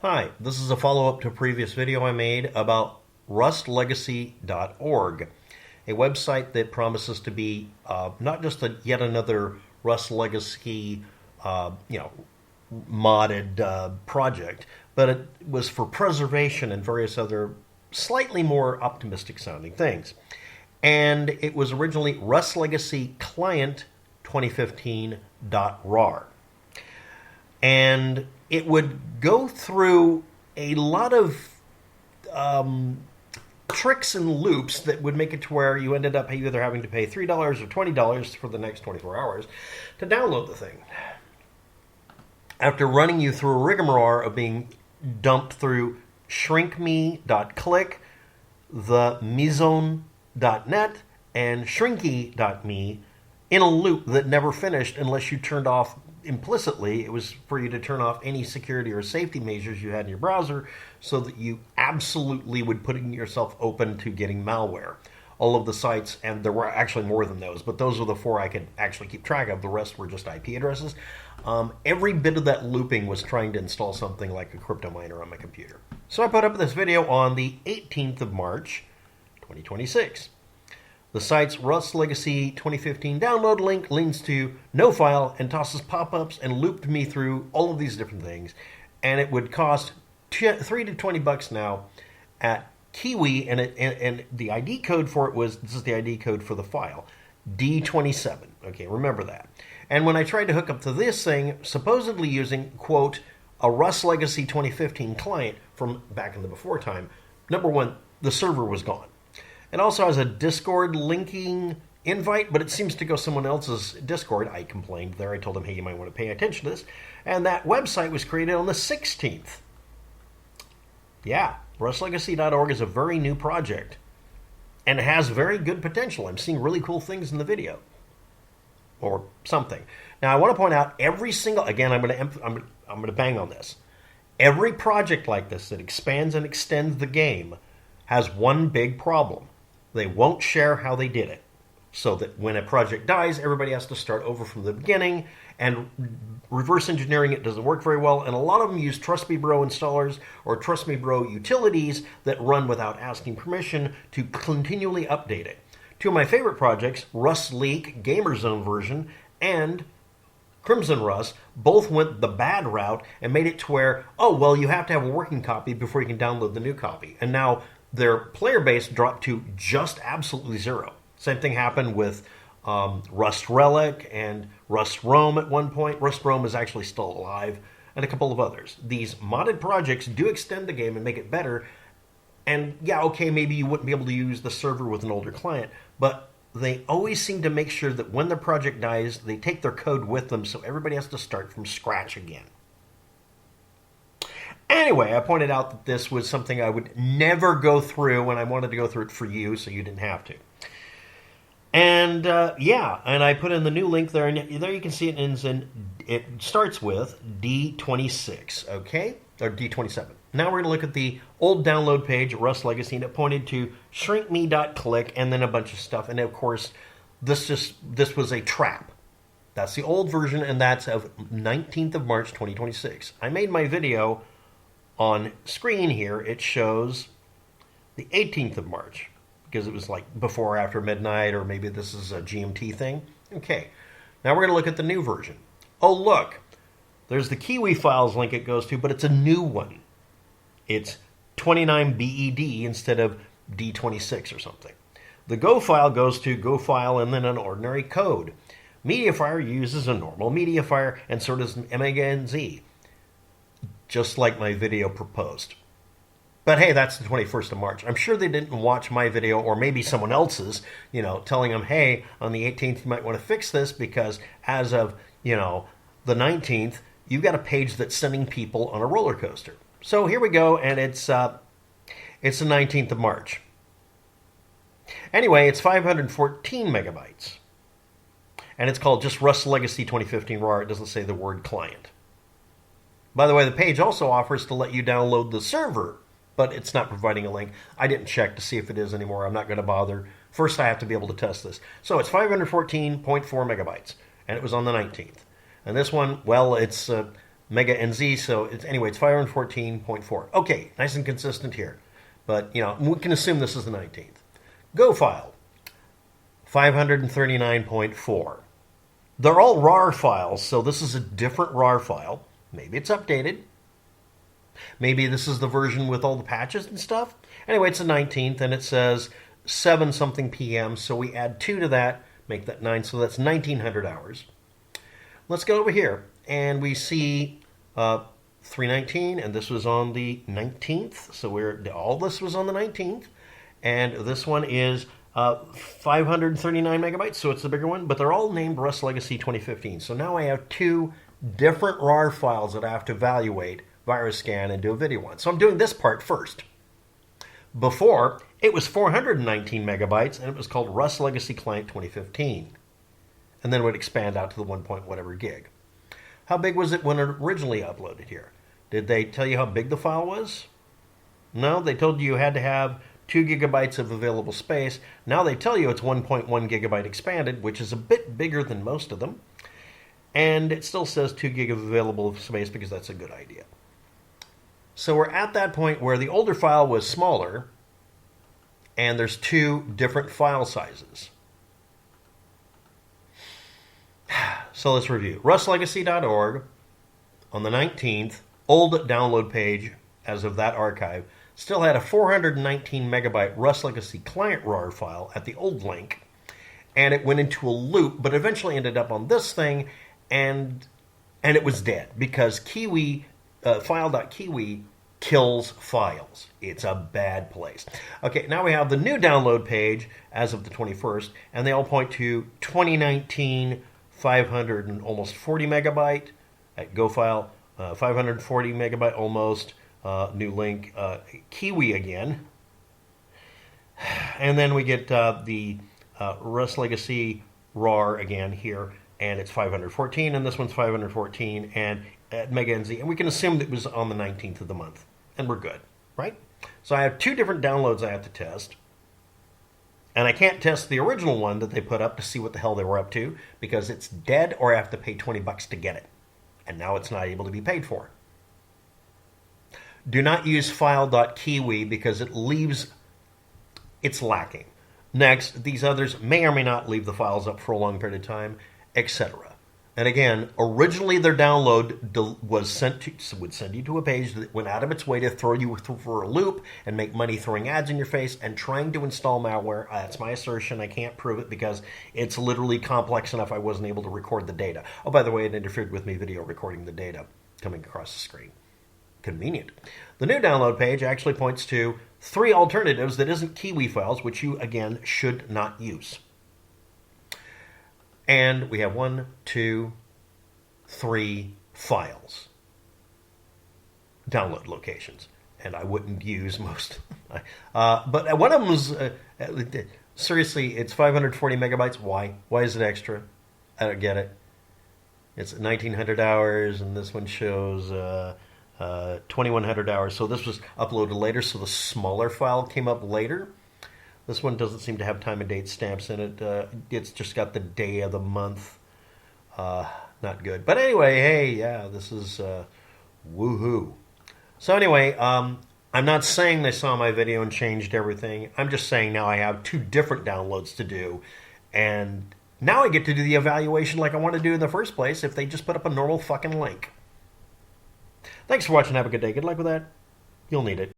Hi, this is a follow-up to a previous video I made about RustLegacy.org, a website that promises to be not just yet another Rust Legacy, modded project, but it was for preservation and various other slightly more optimistic sounding things. And it was originally RustLegacy2015.rar. And it would go through a lot of tricks and loops that would make it to where you ended up either having to pay $3 or $20 for the next 24 hours to download the thing. After running you through a rigmarole of being dumped through shrinkme.click, the mizone.net, and shrinky.me in a loop that never finished unless you turned off implicitly. It was for you to turn off any security or safety measures you had in your browser so that you absolutely would put yourself open to getting malware. All of the sites, and there were actually more than those, but those are the four I could actually keep track of. The rest were just IP addresses. Every bit of that looping was trying to install something like a crypto miner on my computer. So I put up this video on the 18th of March, 2026. The site's RustLegacy2015 download link leads to no file and tosses pop-ups and looped me through all of these different things. And it would cost $3 to $20 now at Kiwi, and the ID code for it was, this is the ID code for the file, D27. Okay, remember that. And when I tried to hook up to this thing, supposedly using, quote, a RustLegacy 2015 client from back in the before time, number one, the server was gone. It also has a Discord linking invite, but it seems to go someone else's Discord. I complained there. I told him, hey, you might want to pay attention to this. And that website was created on the 16th. Yeah, RustLegacy.org is a very new project. And it has very good potential. I'm seeing really cool things in the video. Or something. Now, I want to point out every single... Again, I'm going to bang on this. Every project like this that expands and extends the game has one big problem. They won't share how they did it. So that when a project dies, everybody has to start over from the beginning, and reverse engineering it doesn't work very well, and a lot of them use Trust Me Bro installers or Trust Me Bro utilities that run without asking permission to continually update it. Two of my favorite projects, RustLeak Gamer Zone version and Crimson Rust, both went the bad route and made it to where, oh, well, you have to have a working copy before you can download the new copy. And now their player base dropped to just absolutely zero. Same thing happened with Rust Relic and Rust Rome at one point. Rust Rome is actually still alive, and a couple of others. These modded projects do extend the game and make it better. And yeah, okay, maybe you wouldn't be able to use the server with an older client, but they always seem to make sure that when the project dies, they take their code with them, so everybody has to start from scratch again. Anyway, I pointed out that this was something I would never go through, and I wanted to go through it for you so you didn't have to. And and I put in the new link there, and there you can see it ends in, it starts with D26, okay? Or D27. Now we're going to look at the old download page at Rust Legacy, and it pointed to shrinkme.click and then a bunch of stuff. And of course, this was a trap. That's the old version, and that's of 19th of March, 2026. I made my video on screen here. It shows the 18th of March, because it was like before or after midnight, or maybe this is a GMT thing. Okay, now we're going to look at the new version. Oh, look, there's the Kiwi files link it goes to, but it's a new one. It's 29BED instead of D26 or something. The Go file goes to Go file and then an ordinary code. Mediafire uses a normal Mediafire, and so does mega.nz, just like my video proposed. But hey, that's the 21st of March. I'm sure they didn't watch my video, or maybe someone else's, telling them, hey, on the 18th you might want to fix this, because as of, the 19th, you've got a page that's sending people on a roller coaster. So here we go, and it's the 19th of March. Anyway, it's 514 megabytes. And it's called just RustLegacy2015.rar. It doesn't say the word client. By the way, the page also offers to let you download the server, but it's not providing a link. I didn't check to see if it is anymore. I'm not going to bother. First, I have to be able to test this. So it's 514.4 megabytes, and it was on the 19th. And this one, well, it's mega.nz, so anyway, it's 514.4. Okay, nice and consistent here. But, we can assume this is the 19th. Go file, 539.4. They're all RAR files, so this is a different RAR file. Maybe it's updated. Maybe this is the version with all the patches and stuff. Anyway, it's the 19th, and it says 7-something p.m., so we add 2 to that, make that 9, so that's 1,900 hours. Let's go over here, and we see 319, and this was on the 19th, so all this was on the 19th, and this one is 539 megabytes, so it's the bigger one, but they're all named RustLegacy2015. So now I have 2 different RAR files that I have to evaluate, virus scan, and do a video on. So I'm doing this part first. Before, it was 419 megabytes, and it was called RustLegacyClient2015. And then it would expand out to the 1 point whatever gig. How big was it when it originally uploaded here? Did they tell you how big the file was? No, they told you had to have 2 gigabytes of available space. Now they tell you it's 1.1 gigabyte expanded, which is a bit bigger than most of them. And it still says 2 gig of available space because that's a good idea. So we're at that point where the older file was smaller, and there's 2 different file sizes. So let's review. RustLegacy.org on the 19th, old download page as of that archive, still had a 419 megabyte RustLegacy client RAR file at the old link, and it went into a loop, but eventually ended up on this thing, and it was dead because Kiwi, file.kiwi kills files. It's a bad place. Okay, now we have the new download page as of the 21st, and they all point to 2019 500 and almost 40 megabyte at GoFile, 540 megabyte almost, new link, Kiwi again. And then we get the RustLegacy RAR again here, and it's 514, and this one's 514, and at mega.nz, and we can assume that it was on the 19th of the month, and we're good, right? So I have 2 different downloads I have to test. And I can't test the original one that they put up to see what the hell they were up to because it's dead or I have to pay $20 to get it. And now it's not able to be paid for. Do not use file.kiwi because it's lacking. Next, these others may or may not leave the files up for a long period of time, etc. And again, originally their download would send you to a page that went out of its way to throw you for a loop and make money throwing ads in your face and trying to install malware. That's my assertion. I can't prove it because it's literally complex enough I wasn't able to record the data. Oh, by the way, it interfered with me video recording the data coming across the screen. Convenient. The new download page actually points to 3 alternatives that isn't Kiwi files, which you, again, should not use. And we have 1, 2, 3 files, download locations. And I wouldn't use most. But one of them was, seriously, it's 540 megabytes. Why? Why is it extra? I don't get it. It's 1,900 hours, and this one shows 2,100 hours. So this was uploaded later, so the smaller file came up later. This one doesn't seem to have time and date stamps in it. It's just got the day of the month. Not good. But anyway, hey, yeah, this is woohoo. So anyway, I'm not saying they saw my video and changed everything. I'm just saying now I have 2 different downloads to do. And now I get to do the evaluation like I want to do in the first place if they just put up a normal fucking link. Thanks for watching. Have a good day. Good luck with that. You'll need it.